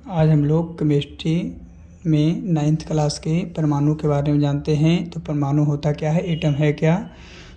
आज हम लोग केमिस्ट्री में 9th क्लास के परमाणु के बारे में जानते हैं। तो परमाणु होता क्या है, एटम है क्या।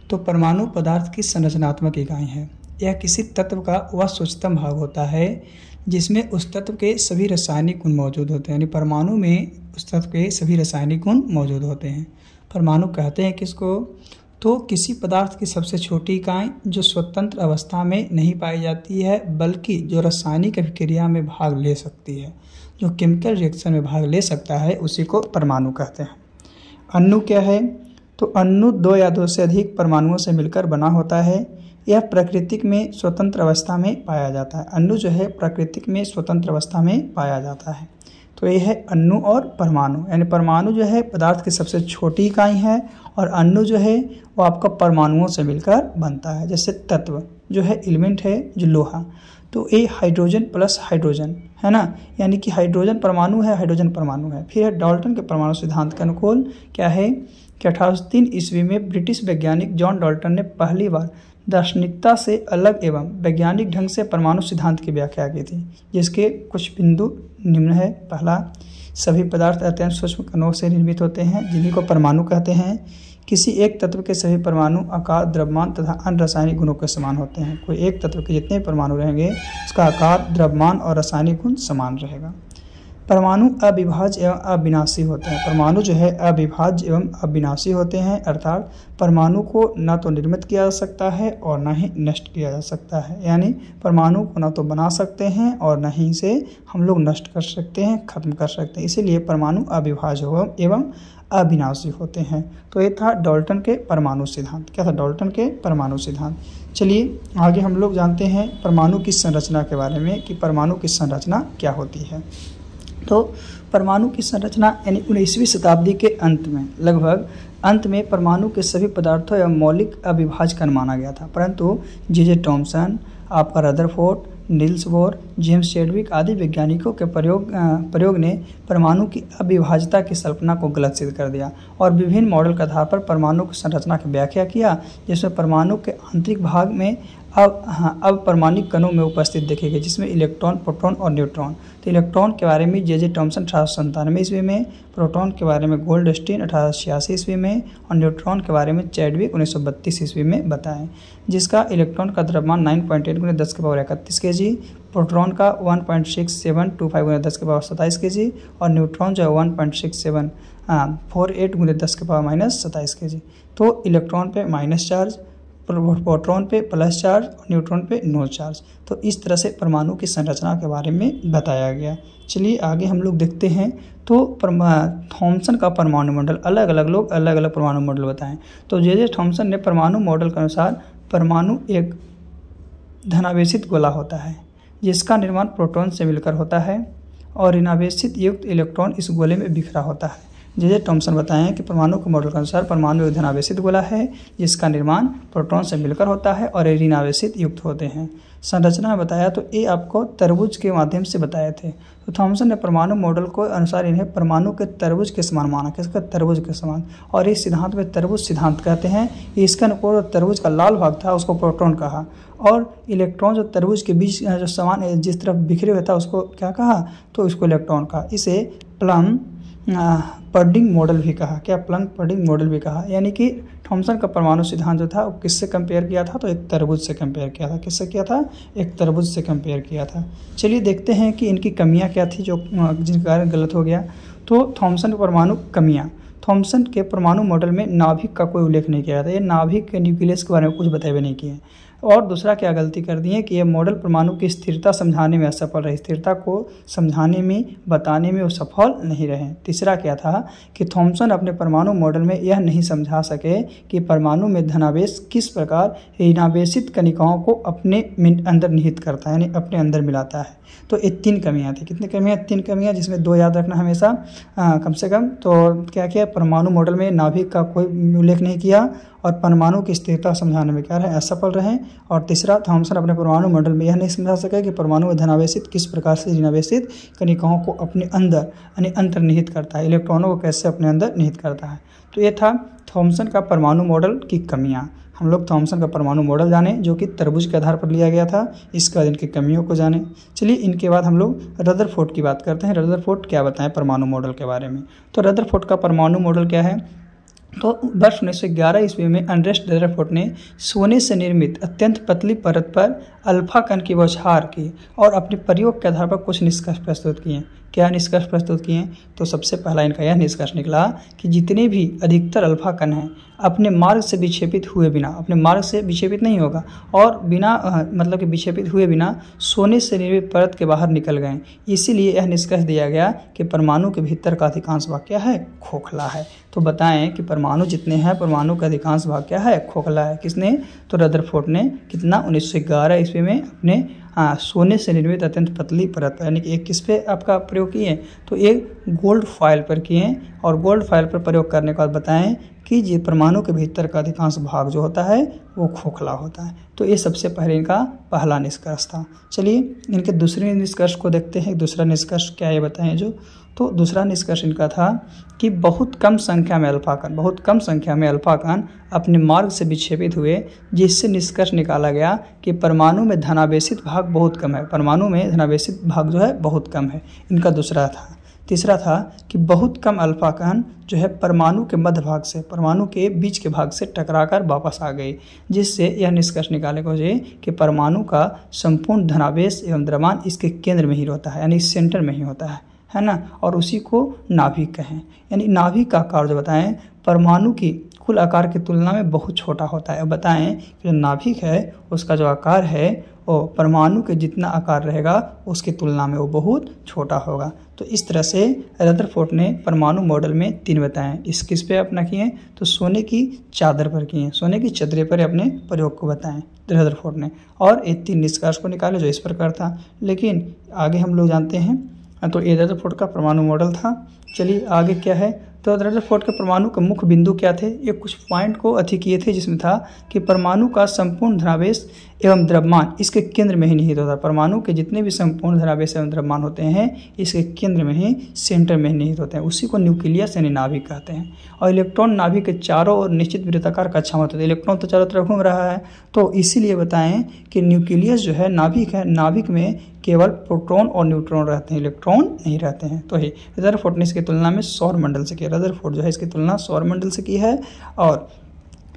तो परमाणु पदार्थ की संरचनात्मक इकाई है। यह किसी तत्व का वह सूक्ष्मतम भाग होता है जिसमें उस तत्व के सभी रासायनिक गुण मौजूद होते हैं। यानी परमाणु में उस तत्व के सभी रासायनिक गुण मौजूद होते हैं। परमाणु कहते हैं किसको, तो किसी पदार्थ की सबसे छोटी इकाई जो स्वतंत्र अवस्था में नहीं पाई जाती है बल्कि जो रासायनिक अभिक्रिया में भाग ले सकती है, जो केमिकल रिएक्शन में भाग ले सकता है, उसी को परमाणु कहते हैं। अणु क्या है, तो अणु दो या दो से अधिक परमाणुओं से मिलकर बना होता है। यह प्राकृतिक में स्वतंत्र अवस्था में पाया जाता है। अणु जो है प्राकृतिक में स्वतंत्र अवस्था में पाया जाता है। तो ये है अणु और परमाणु। यानी परमाणु जो है पदार्थ की सबसे छोटी इकाई है और अणु जो है वो आपका परमाणुओं से मिलकर बनता है। जैसे तत्व जो है एलिमेंट है जो लोहा, तो ये हाइड्रोजन प्लस हाइड्रोजन है ना, यानी कि हाइड्रोजन परमाणु है, हाइड्रोजन परमाणु है। फिर है डाल्टन के परमाणु सिद्धांत के अनुकूल क्या है कि 1803 ईस्वी में ब्रिटिश वैज्ञानिक जॉन डाल्टन ने पहली बार दार्शनिकता से अलग एवं वैज्ञानिक ढंग से परमाणु सिद्धांत की व्याख्या की थी, जिसके कुछ बिंदु निम्न है। पहला, सभी पदार्थ अत्यंत सूक्ष्म कणों से निर्मित होते हैं जिन्हीं को परमाणु कहते हैं। किसी एक तत्व के सभी परमाणु आकार, द्रव्यमान तथा अन्य रासायनिक गुणों के समान होते हैं। कोई एक तत्व के जितने परमाणु रहेंगे उसका आकार, द्रव्यमान और रासायनिक गुण समान रहेगा। परमाणु अविभाज्य एवं अविनाशी होते हैं। परमाणु जो है अविभाज्य एवं अविनाशी होते हैं, अर्थात परमाणु को न तो निर्मित किया जा सकता है और न ही नष्ट किया जा सकता है। यानी परमाणु को न तो बना सकते हैं और न ही इसे हम लोग नष्ट कर सकते हैं, खत्म कर सकते हैं। इसीलिए परमाणु अविभाज्य एवं अविनाशी होते हैं। तो ये था डाल्टन के परमाणु सिद्धांत। क्या था, डाल्टन के परमाणु सिद्धांत। चलिए आगे हम लोग जानते हैं परमाणु की संरचना के बारे में कि परमाणु की संरचना क्या होती है। तो परमाणु की संरचना यानी 19वीं शताब्दी के अंत में अंत में परमाणु के सभी पदार्थों एवं मौलिक अविभाज्य कण माना गया था, परंतु जे थॉमसन, आपका Rutherford, Niels Bohr, James Chadwick आदि वैज्ञानिकों के प्रयोग ने परमाणु की अविभाज्यता की कल्पना को गलत सिद्ध कर दिया और विभिन्न मॉडल के आधार पर परमाणु की संरचना की व्याख्या किया, जिसमें परमाणु के आंतरिक भाग में अब परमाणुक कणों में उपस्थित देखे गए, जिसमें इलेक्ट्रॉन, प्रोटॉन और न्यूट्रॉन। तो इलेक्ट्रॉन के बारे में जे थॉमसन 1897 ईस्वी में, प्रोटॉन के बारे में गोल्डस्टीन 1886 ईस्वी में और न्यूट्रॉन के बारे में चैडविक 1932 ईस्वी में बताएं, जिसका इलेक्ट्रॉन का द्रव्यमान 9.8 × 10⁻31 kg, प्रोटॉन का 1.6725 × 10⁻27 kg और न्यूट्रॉन जो है 1.6748 × 10⁻27 kg। तो इलेक्ट्रॉन पे माइनस चार्ज, प्रोटॉन पे प्लस चार्ज और न्यूट्रॉन पे नो चार्ज। तो इस तरह से परमाणु की संरचना के बारे में बताया गया। चलिए आगे हम लोग देखते हैं। तो थॉमसन का परमाणु मॉडल, अलग अलग लोग अलग अलग परमाणु मॉडल बताएं। तो जे थॉमसन ने परमाणु मॉडल के अनुसार परमाणु एक धनावेशित गोला होता है जिसका निर्माण प्रोटॉन से मिलकर होता है और ऋणावेशित युक्त इलेक्ट्रॉन इस गोले में बिखरा होता है। जे थॉमसन बताएं कि परमाणु के मॉडल के अनुसार परमाणु एक धनावेशित गोला है जिसका निर्माण प्रोटॉन से मिलकर होता है और ऋणावेशित युक्त होते हैं। संरचना में बताया तो ये आपको तरबूज के माध्यम से बताए थे। तो थॉमसन ने परमाणु मॉडल को अनुसार इन्हें परमाणु के तरबूज के समान माना, किसका, तरबूज के समान। और इस सिद्धांत में तरबूज सिद्धांत कहते हैं। इसका अनुकूल तरबूज का लाल भाग था उसको प्रोटॉन कहा और इलेक्ट्रॉन जो तरबूज के बीच जो समान जिस तरफ बिखरे हुए था उसको क्या कहा, तो इसको इलेक्ट्रॉन कहा। इसे प्लम पर्डिंग मॉडल भी कहा। क्या, प्लम पर्डिंग मॉडल भी कहा। यानी कि थॉमसन का परमाणु सिद्धांत जो था वो किससे कंपेयर किया था, तो एक तरबूज से कंपेयर किया था। किससे किया था, एक तरबूज से कंपेयर किया था। चलिए देखते हैं कि इनकी कमियां क्या थी जो जिनके कारण गलत हो गया। तो थॉमसन के परमाणु कमियां, थॉमसन के परमाणु मॉडल में नाभिक का कोई उल्लेख नहीं किया था। ये नाभिक के न्यूक्लियस के बारे में कुछ बताए हुए नहीं किए। और दूसरा क्या गलती कर दी है कि यह मॉडल परमाणु की स्थिरता समझाने में असफल रहे, स्थिरता को समझाने में बताने में वो सफल नहीं रहे। तीसरा क्या था कि थॉमसन अपने परमाणु मॉडल में यह नहीं समझा सके कि परमाणु में धनावेश किस प्रकार ऋणावेशित कणिकाओं को अपने अंदर निहित करता है, यानी अपने अंदर मिलाता है। तो ये 3 कमियां थी। कितनी कमियां, 3 कमियां, जिसमें 2 याद रखना हमेशा कम से कम। तो क्या किया, परमाणु मॉडल में नाभिक का कोई उल्लेख नहीं किया और परमाणु की स्थिरता समझाने में क्या रहे, असफल रहे। और तीसरा, थॉमसन अपने परमाणु मॉडल में यह नहीं समझा सके कि परमाणु में धनावेशित किस प्रकार से ऋणावेशित कणिकाओं को अपने अंदर यानी अंतर्निहित करता है, इलेक्ट्रॉनों को कैसे अपने अंदर निहित करता है। तो ये था थॉमसन का परमाणु मॉडल की कमियाँ। हम लोग थॉमसन का परमाणु मॉडल जाने जो कि तरबूज के आधार पर लिया गया था, इसके बाद इनकी कमियों को जाने। चलिए इनके बाद हम लोग रदरफोर्ड की बात करते हैं। रदरफोर्ड क्या बताएं परमाणु मॉडल के बारे में। तो रदरफोर्ड का परमाणु मॉडल क्या है, तो वर्ष 1911 ईस्वी में अर्नेस्ट रदरफोर्ड ने सोने से निर्मित अत्यंत पतली परत पर अल्फा कण की बौछार की और अपने प्रयोग के आधार पर कुछ निष्कर्ष प्रस्तुत किए। क्या निष्कर्ष प्रस्तुत किए, तो सबसे पहला इनका यह निष्कर्ष निकला कि जितने भी अधिकतर अल्फा कण हैं अपने मार्ग से विक्षेपित हुए बिना, अपने मार्ग से विक्षेपित नहीं होगा और बिना मतलब कि विक्षेपित हुए बिना सोने से निर्मित परत के बाहर निकल गए। इसीलिए यह निष्कर्ष दिया गया कि परमाणु के भीतर का अधिकांश भाग क्या है, खोखला है। तो बताएं कि परमाणु जितने हैं, परमाणु का अधिकांश भाग क्या है, खोखला है। किसने, तो रदरफोर्ड ने कितना 1911 ईस्वी में अपने सोने से निर्मित अत्यंत पतली परत, यानी कि एक किस पे आपका प्रयोग किए, तो एक गोल्ड फॉयल पर किए और गोल्ड फॉयल पर प्रयोग करने के बाद बताएं कि ये परमाणु के भीतर का अधिकांश भाग जो होता है वो खोखला होता है। तो ये सबसे पहले इनका पहला निष्कर्ष था। चलिए इनके दूसरे निष्कर्ष को देखते हैं। दूसरा निष्कर्ष क्या ये बताएं जो, तो दूसरा निष्कर्ष इनका था कि बहुत कम संख्या में अल्फा कण अपने मार्ग से विक्षेपित हुए, जिससे निष्कर्ष निकाला गया कि परमाणु में धनावेशित भाग बहुत कम है। परमाणु में धनावेशित भाग जो है बहुत कम है, इनका दूसरा था। तीसरा था कि बहुत कम अल्फा कण जो है परमाणु के मध्य भाग से, परमाणु के बीच के भाग से टकराकर वापस आ गई, जिससे यह निष्कर्ष निकाले खोजे कि परमाणु का संपूर्ण धनावेश एवं द्रव्यमान इसके केंद्र में ही होता है, यानी सेंटर में ही होता है ना, और उसी को नाभिक कहें। यानी नाभिक का आकार जो बताएं परमाणु की कुल आकार की तुलना में बहुत छोटा होता है। अब बताएं कि जो नाभिक है उसका जो आकार है वो परमाणु के जितना आकार रहेगा उसकी तुलना में वो बहुत छोटा होगा। तो इस तरह से रदरफोर्ड ने परमाणु मॉडल में 3 बताएं। इस किस पे अपना किए, तो सोने की चादर पर किए, सोने की चदरे पर अपने प्रयोग को बताएं रदरफोर्ड ने, और ये 3 निष्कर्ष को निकाले जो इस प्रकार था। लेकिन आगे हम लोग जानते हैं, तो ये रदरफोर्ड का परमाणु मॉडल था। चलिए आगे क्या है, तो रदरफोर्ड के परमाणु के मुख्य बिंदु क्या थे, ये कुछ पॉइंट को अति किए थे, जिसमें था कि परमाणु का संपूर्ण धनावेश एवं द्रव्यमान इसके केंद्र में ही निहित होता है। परमाणु के जितने भी संपूर्ण धनावेश एवं द्रव्यमान होते हैं इसके केंद्र में ही, सेंटर में ही निहित होते हैं। उसी को न्यूक्लियस यानी नाभिक कहते हैं। और इलेक्ट्रॉन नाभिक के चारों ओर निश्चित वृत्ताकार कक्षा में होता है। इलेक्ट्रॉन तो चारों तरफ घूम रहा है, तो इसीलिए बताएं कि न्यूक्लियस जो है नाभिक है, नाभिक में केवल प्रोटॉन और न्यूट्रॉन रहते हैं, इलेक्ट्रॉन नहीं रहते हैं। तो ही रदरफोर्ड ने इसकी तुलना में सौर मंडल से किया। रदरफोर्ड जो है इसकी तुलना सौर मंडल से की है, और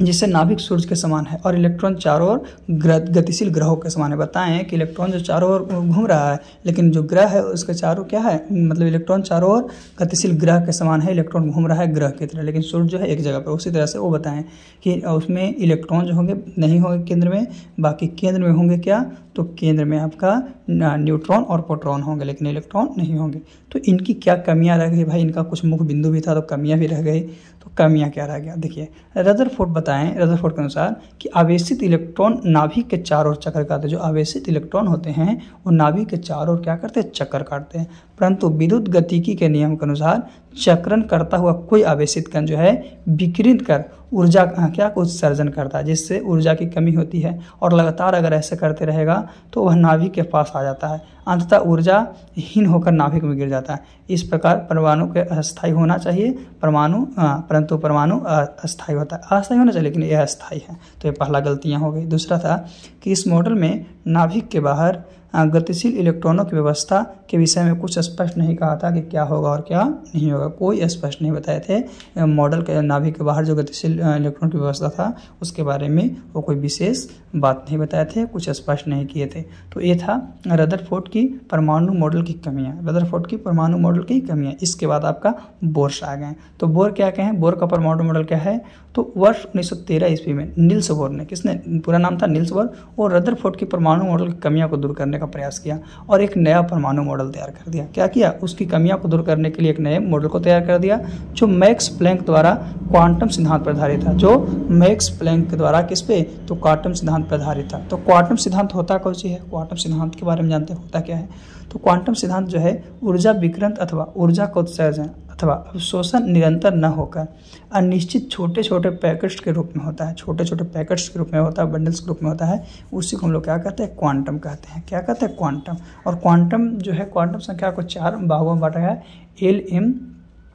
जिससे नाभिक सूर्य के समान है और इलेक्ट्रॉन चारों ओर गतिशील ग्रहों के समान है। बताएं कि इलेक्ट्रॉन जो चारों ओर घूम रहा है, लेकिन जो ग्रह है उसके चारों क्या है, मतलब इलेक्ट्रॉन चारों ओर गतिशील ग्रह के समान है, इलेक्ट्रॉन घूम रहा है ग्रह की तरह, लेकिन सूर्य जो है एक जगह पर। उसी तरह से वो बताएं कि उसमें इलेक्ट्रॉन जो होंगे नहीं होंगे केंद्र में, बाकी केंद्र में होंगे क्या, तो केंद्र में आपका न्यूट्रॉन और प्रोटॉन होंगे, लेकिन इलेक्ट्रॉन नहीं होंगे। तो इनकी क्या कमियां रह गई भाई, इनका कुछ मुख्य बिंदु भी था तो कमियां भी रह गई। तो कमियां क्या रह गया, देखिए रदरफोर्ड बताएं, रदरफोर्ड के अनुसार कि आवेशित इलेक्ट्रॉन नाभिक के चारों ओर चक्कर काटते हैं। जो आवेशित इलेक्ट्रॉन होते हैं वो नाभिक के चारों ओर क्या करते हैं, चक्कर काटते हैं। परंतु विद्युत गतिकी के नियम के अनुसार चक्रण करता हुआ कोई आवेशित कण जो है विकिरित कर ऊर्जा क्या उत्सर्जन करता है, जिससे ऊर्जा की कमी होती है, और लगातार अगर ऐसे करते रहेगा तो वह नाभिक के पास आ जाता है, अंततः ऊर्जा हीन होकर नाभिक में गिर जाता है। इस प्रकार परमाणु के अस्थायी होना चाहिए, परंतु परमाणु अस्थायी होता है, अस्थायी होना चाहिए लेकिन यह अस्थायी है। तो ये पहला गलतियां हो गई। दूसरा था कि इस मॉडल में नाभिक के बाहर गतिशील इलेक्ट्रॉनों की व्यवस्था के विषय में कुछ स्पष्ट नहीं कहा था कि क्या होगा और क्या नहीं होगा, कोई स्पष्ट नहीं बताए थे। मॉडल के नाभिक के बाहर जो गतिशील इलेक्ट्रॉन की व्यवस्था था उसके बारे में वो कोई विशेष बात नहीं बताए थे, कुछ स्पष्ट नहीं किए थे। तो ये था रदरफोर्ड की परमाणु मॉडल की कमियां, रदरफोर्ड की परमाणु मॉडल की कमियां। इसके बाद आपका बोर्स आ गए। तो बोर क्या कहें, बोर का परमाणु मॉडल क्या है, तो वर्ष 1913 ईस्वी में नील्स बोर ने, किसने, पूरा नाम था नील्स बोर, और रदरफोर्ड की परमाणु मॉडल की कमियां को दूर करने का प्रयास किया और एक नया परमाणु मॉडल तैयार कर दिया। क्या किया, उसकी कमियां को दूर करने के लिए एक नए मॉडल को तैयार कर दिया जो मैक्स प्लैंक द्वारा क्वांटम सिद्धांत पर आधारित था। जो मैक्स प्लैंक के द्वारा किस पे, तो क्वांटम सिद्धांत पर आधारित था। तो क्वांटम सिद्धांत होता कौन सी है, क्वांटम सिद्धांत के बारे में जानते हैं होता क्या है। तो क्वांटम सिद्धांत जो है ऊर्जा विकिरण अथवा ऊर्जा का उत्सर्जन अथवा अवशोषण निरंतर न होकर अनिश्चित छोटे छोटे पैकेट्स के रूप में होता है, छोटे छोटे पैकेट्स के रूप में होता है, बंडल्स के रूप में होता है। उसी को हम लोग क्या कहते हैं, क्वांटम कहते हैं। क्या कहते हैं, क्वांटम। और क्वांटम जो है, क्वांटम संख्या को 4 भागों में बांटा गया है, L, M,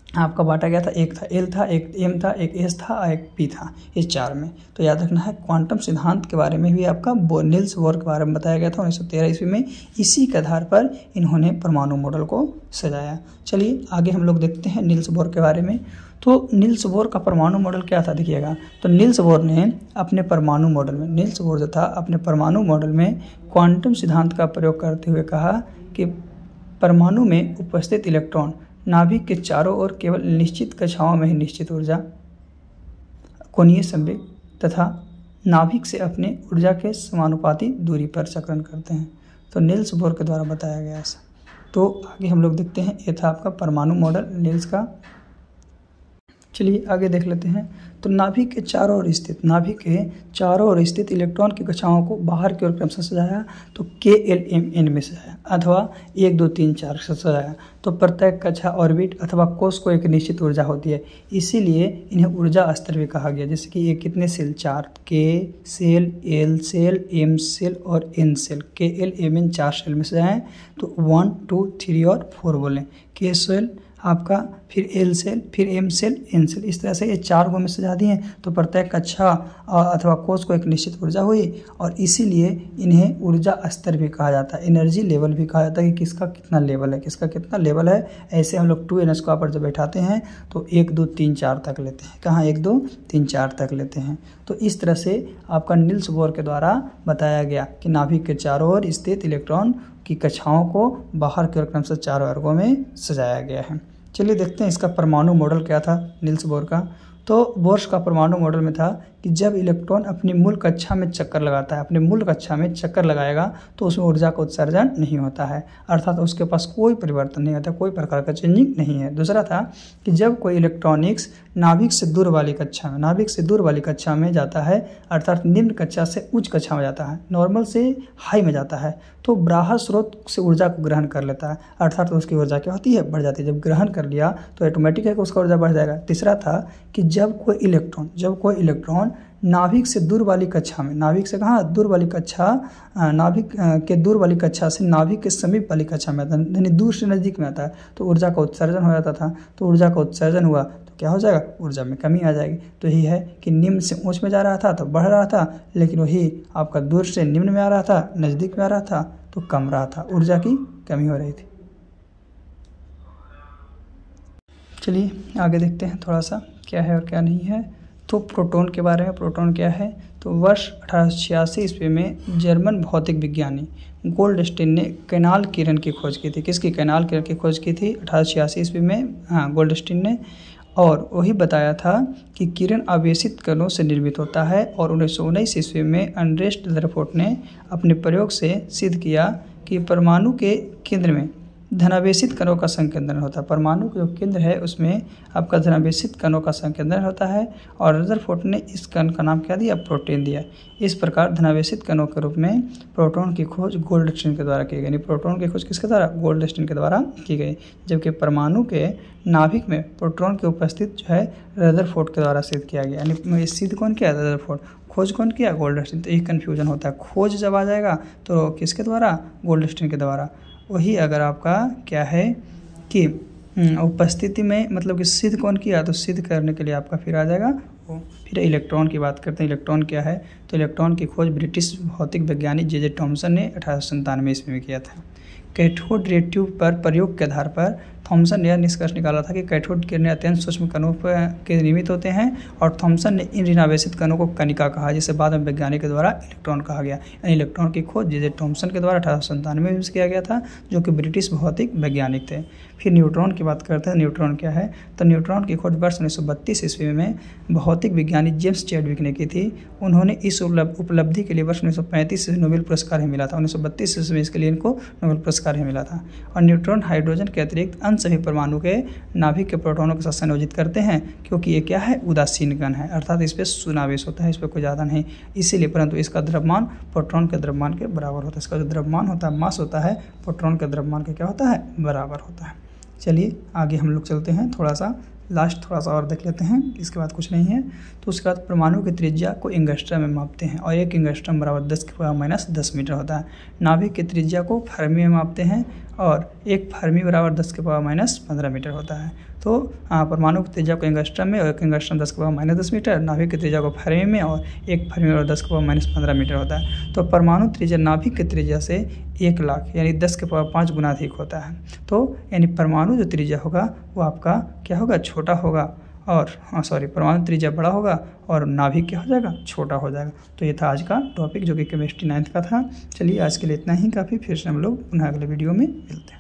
आपका बांटा गया था, एक था एल था, एक एम था, एक एस था और एक पी था, इस 4 में। तो याद रखना है क्वांटम सिद्धांत के बारे में भी आपका नील्स बोर के बारे में बताया गया था 1913 ईस्वी में। इसी के आधार पर इन्होंने परमाणु मॉडल को सजाया। चलिए आगे हम लोग देखते हैं नील्स बोर के बारे में। तो नील्स बोर का परमाणु मॉडल क्या था देखिएगा। तो नील्स बोर ने अपने परमाणु मॉडल में, नील्स बोर जो था अपने परमाणु मॉडल में क्वांटम सिद्धांत का प्रयोग करते हुए कहा कि परमाणु में उपस्थित इलेक्ट्रॉन नाभिक के चारों ओर केवल निश्चित कक्षाओं में ही निश्चित ऊर्जा, कोणीय संवेग तथा नाभिक से अपने ऊर्जा के समानुपाती दूरी पर चक्रण करते हैं। तो नील्स बोर के द्वारा बताया गया ऐसा। तो आगे हम लोग देखते हैं, ये था आपका परमाणु मॉडल नील्स का। चलिए आगे देख लेते हैं। तो नाभिक के चारों ओर स्थित इलेक्ट्रॉन की कक्षाओं को बाहर की ओर क्रमशः सजाया। तो KLMN में सजाया अथवा 1 2 3 4 से सजाया। तो प्रत्येक कक्षा ऑर्बिट अथवा कोष को एक निश्चित ऊर्जा होती है, इसीलिए इन्हें ऊर्जा स्तर भी कहा गया। जैसे कि ये कितने cell, 4, K cell, L cell, M cell और N सेल, KLMN 4 सेल में सजाएं। तो 1 2 3 और 4 बोलें। K सेल आपका, फिर L सेल, फिर M सेल, N सेल, इस तरह से ये 4 को में सजा दिए। तो प्रत्येक कक्षा अथवा कोष को एक निश्चित ऊर्जा हुई और इसीलिए इन्हें ऊर्जा स्तर भी कहा जाता है, एनर्जी लेवल भी कहा जाता है कि किसका कितना लेवल है, किसका कितना लेवल है। ऐसे हम लोग 2n स्क्वायर पर जब बैठाते हैं तो 1 2 3 4 तक लेते हैं। कहाँ 1 2 3 4 तक लेते हैं। तो इस तरह से आपका नील्स बोर के द्वारा बताया गया कि नाभिक के चारों ओर स्थित इलेक्ट्रॉन की कक्षाओं को बाहर की ओर क्रमशः 4 वर्गों में सजाया गया है। चलिए देखते हैं इसका परमाणु मॉडल क्या था नील्स बोर का। तो बोर्स का परमाणु मॉडल में था कि जब इलेक्ट्रॉन अपनी मूल कक्षा में चक्कर लगाता है, अपने मूल कक्षा में चक्कर लगाएगा तो उसमें ऊर्जा का उत्सर्जन नहीं होता है, अर्थात उसके पास कोई परिवर्तन नहीं होता, कोई प्रकार का चेंजिंग नहीं है। दूसरा था कि जब कोई इलेक्ट्रॉनिक्स नाभिक से दूर वाली कक्षा में जाता है, अर्थात निम्न कक्षा से उच्च कक्षा में जाता है, नॉर्मल से हाई में जाता है, तो बाह्य स्रोत से ऊर्जा को ग्रहण कर लेता है, अर्थात उसकी ऊर्जा क्या होती है, बढ़ जाती है। जब ग्रहण कर लिया तो ऑटोमेटिक है कि उसका ऊर्जा बढ़ जाएगा। तीसरा था कि जब कोई इलेक्ट्रॉन नाभिक से दूर वाली कक्षा में, नाभिक से कहाँ दूर वाली कक्षा, नाभिक के दूर वाली कक्षा से नाभिक के समीप वाली कक्षा में आता है, यानी दूर से नज़दीक में आता है, तो ऊर्जा का उत्सर्जन हो जाता था। तो ऊर्जा का उत्सर्जन हुआ तो क्या हो जाएगा, ऊर्जा में कमी आ जाएगी। तो यही है कि निम्न से उच्च में जा रहा था तो बढ़ रहा था, लेकिन वही आपका दूर से निम्न में आ रहा था, नज़दीक में आ रहा था तो कम रहा था, ऊर्जा की कमी हो रही थी। चलिए आगे देखते हैं थोड़ा सा क्या है और क्या नहीं है। तो प्रोटॉन के बारे में, प्रोटॉन क्या है। तो वर्ष 1886 ईस्वी में जर्मन भौतिक विज्ञानी गोल्डस्टीन ने कैनाल किरण की खोज की थी। किसकी, कैनाल किरण की खोज की थी 1886 ईस्वी में, हाँ गोल्डस्टीन ने। और वही बताया था कि किरण आवेशित कणों से निर्मित होता है। और 1919 ईस्वी में अर्नेस्ट रदरफोर्ड ने अपने प्रयोग से सिद्ध किया कि परमाणु के केंद्र में धनावेशित कणों का संकेंद्रण होता है। परमाणु का जो केंद्र है उसमें आपका धनावेशित कणों का संकेंद्रण होता है। और रदरफोर्ड ने इस कण का नाम क्या दिया, प्रोटॉन दिया। इस प्रकार धनावेशित कणों के रूप में प्रोटॉन की खोज गोल्डस्टीन के द्वारा की गई। यानी प्रोटॉन की खोज किसके द्वारा, गोल्डस्टीन के द्वारा की गई। जबकि परमाणु के नाभिक में प्रोटॉन की उपस्थित जो है रदरफोर्ड के द्वारा सिद्ध किया गया। यानी सिद्ध कौन किया, रदरफोर्ड। खोज कौन किया, गोल्डस्टीन। तो एक कन्फ्यूजन होता है, खोज जब आ जाएगा तो किसके द्वारा, गोल्डस्टीन के द्वारा। वही अगर आपका क्या है कि उपस्थिति में, मतलब कि सिद्ध कौन किया, तो सिद्ध करने के लिए आपका फिर आ जाएगा वो। फिर इलेक्ट्रॉन की बात करते हैं। इलेक्ट्रॉन क्या है। तो इलेक्ट्रॉन की खोज ब्रिटिश भौतिक वैज्ञानिक जे थॉमसन ने 1897 ईस्वी में किया था। कैथोड रे ट्यूब पर प्रयोग के आधार पर थॉमसन ने यह निष्कर्ष निकाला था कि कैथोड किरणें अत्यंत सूक्ष्म कणों के निर्मित होते हैं। और थॉमसन ने इन ऋणावेशित कणों को कणिका कहा, जिसे बाद में वैज्ञानिक के द्वारा इलेक्ट्रॉन कहा गया। यानी इलेक्ट्रॉन की खोज जे थॉमसन के द्वारा 1897 में किया गया था, जो कि ब्रिटिश भौतिक वैज्ञानिक थे। फिर न्यूट्रॉन की बात करते हैं। न्यूट्रॉन क्या है। तो न्यूट्रॉन की खोज वर्ष 1932 ईस्वी में भौतिक विज्ञानी जेम्स चैडविक ने की थी। उन्होंने इस उपलब्धि के लिए वर्ष 1935 से नोबेल पुरस्कार ही मिला था। 1932 ईस्वी में इसके लिए इनको नोबेल पुरस्कार ही मिला था। और न्यूट्रॉन हाइड्रोजन के अतिरिक्त अन्य सभी परमाणु के नाभिक के प्रोटॉनों के साथ संयोजित करते हैं, क्योंकि ये क्या है, उदासीन कण है, अर्थात इस पर शून्यावेश होता है, इस पर कोई ज़्यादा नहीं, इसीलिए। परंतु इसका द्रव्यमान प्रोटॉन के द्रव्यमान के बराबर होता है। इसका जो द्रव्यमान होता है, मास होता है, प्रोटॉन के द्रव्यमान के क्या होता है, बराबर होता है। चलिए आगे हम लोग चलते हैं थोड़ा सा लास्ट थोड़ा सा और देख लेते हैं, इसके बाद कुछ नहीं है। तो उसके बाद परमाणु की त्रिज्या को एंगस्ट्रम में मापते हैं और 1 एंगस्ट्रम बराबर 10⁻⁻10 मीटर होता है। नाभिक की त्रिज्या को फर्मी में मापते हैं और 1 फर्मी बराबर 10⁻⁻15 मीटर होता है। तो परमाणु की त्रिज्या को एंगस्ट्रम में और 1 एंगस्ट्रम 10⁻⁻10 मीटर, नाभिक की त्रिज्या को फर्मी में और 1 फर्मी बराबर 10⁻⁻15 मीटर होता है। तो परमाणु त्रिज्या नाभिक की त्रिज्या से 1 लाख यानी 10⁵ गुना अधिक होता है। तो यानी परमाणु जो त्रिज्या होगा वो आपका क्या होगा, छोटा होगा, और परमाणु त्रिज्या बड़ा होगा और नाभिक क्या हो जाएगा, छोटा हो जाएगा। तो ये था आज का टॉपिक जो कि केमिस्ट्री 9th का था। चलिए आज के लिए इतना ही काफ़ी, फिर से हम लोग पुनः अगले वीडियो में मिलते हैं।